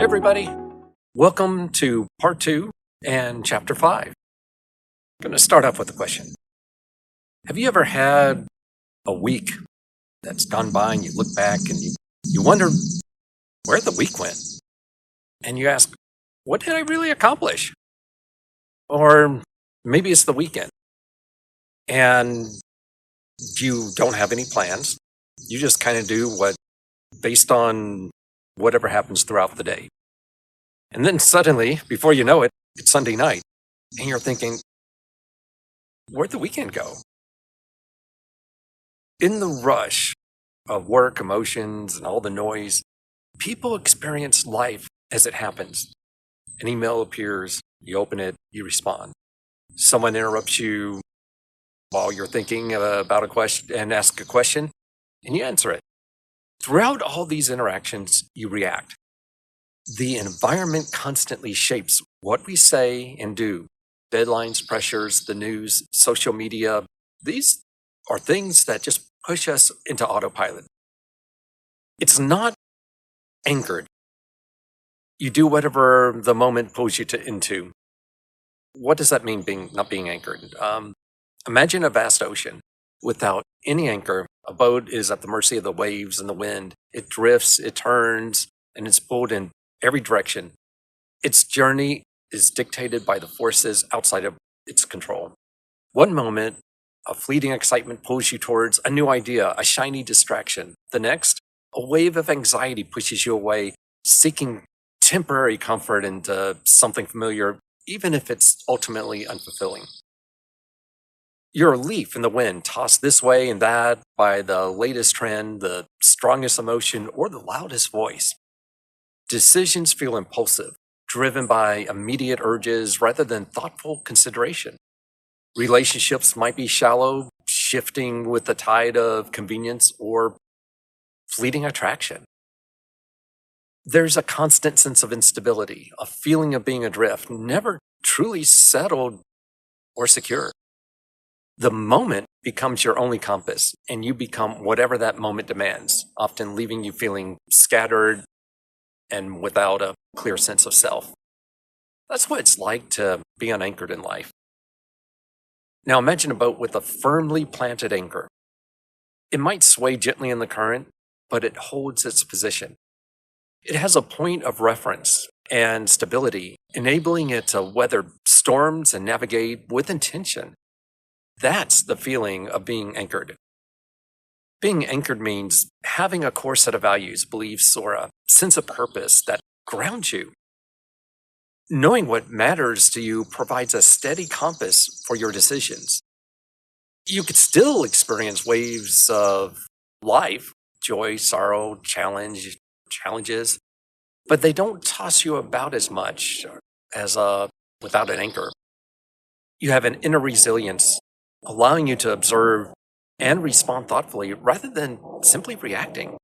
everybody. Welcome to part 2 and chapter 5. I'm going to start off with a question. Have you ever had a week that's gone by and you look back and you wonder where the week went? And you ask, what did I really accomplish? Or maybe it's the weekend and you don't have any plans. You just kind of do what based on whatever happens throughout the day. And then suddenly, before you know it, it's Sunday night, and you're thinking, where'd the weekend go? In the rush of work, emotions, and all the noise, people experience life as it happens. An email appears, you open it, you respond. Someone interrupts you while you're thinking about a question and ask a question, and you answer it. Throughout all these interactions, you react. The environment constantly shapes what we say and do. Deadlines, pressures, the news, social media, these are things that just push us into autopilot. It's not anchored. You do whatever the moment pulls you into. What does that mean, not being anchored? Imagine a vast ocean. Without any anchor, a boat is at the mercy of the waves and the wind. It drifts, it turns, and it's pulled in every direction. Its journey is dictated by the forces outside of its control. One moment, a fleeting excitement pulls you towards a new idea, a shiny distraction. The next, a wave of anxiety pushes you away, seeking temporary comfort into something familiar, even if it's ultimately unfulfilling. You're a leaf in the wind, tossed this way and that by the latest trend, the strongest emotion, or the loudest voice. Decisions feel impulsive, driven by immediate urges rather than thoughtful consideration. Relationships might be shallow, shifting with the tide of convenience or fleeting attraction. There's a constant sense of instability, a feeling of being adrift, never truly settled or secure. The moment becomes your only compass, and you become whatever that moment demands, often leaving you feeling scattered and without a clear sense of self. That's what it's like to be unanchored in life. Now imagine a boat with a firmly planted anchor. It might sway gently in the current, but it holds its position. It has a point of reference and stability, enabling it to weather storms and navigate with intention. That's the feeling of being anchored. Being anchored means having a core set of values, beliefs, or a sense of purpose that grounds you. Knowing what matters to you provides a steady compass for your decisions. You could still experience waves of life, joy, sorrow, challenges, but they don't toss you about as much as without an anchor. You have an inner resilience, allowing you to observe and respond thoughtfully rather than simply reacting.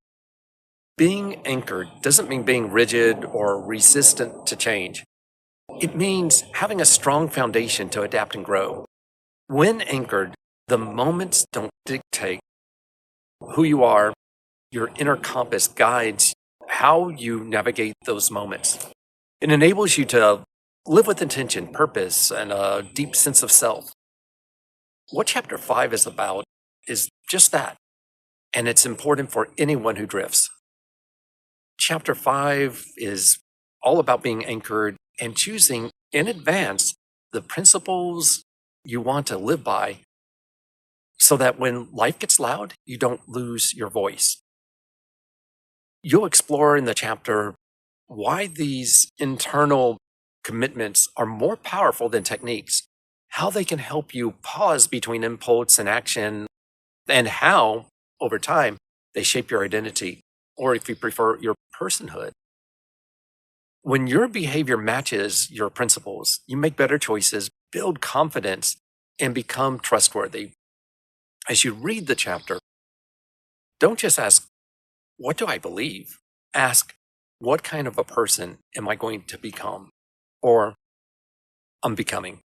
Being anchored doesn't mean being rigid or resistant to change. It means having a strong foundation to adapt and grow. When anchored, the moments don't dictate who you are. Your inner compass guides how you navigate those moments. It enables you to live with intention, purpose, and a deep sense of self. What chapter 5 is about is just that, and it's important for anyone who drifts. Chapter 5 is all about being anchored and choosing in advance the principles you want to live by so that when life gets loud, you don't lose your voice. You'll explore in the chapter why these internal commitments are more powerful than techniques, how they can help you pause between impulse and action, and how, over time, they shape your identity, or if you prefer, your personhood. When your behavior matches your principles, you make better choices, build confidence, and become trustworthy. As you read the chapter, don't just ask, what do I believe? Ask, what kind of a person am I going to become? Or, I'm becoming.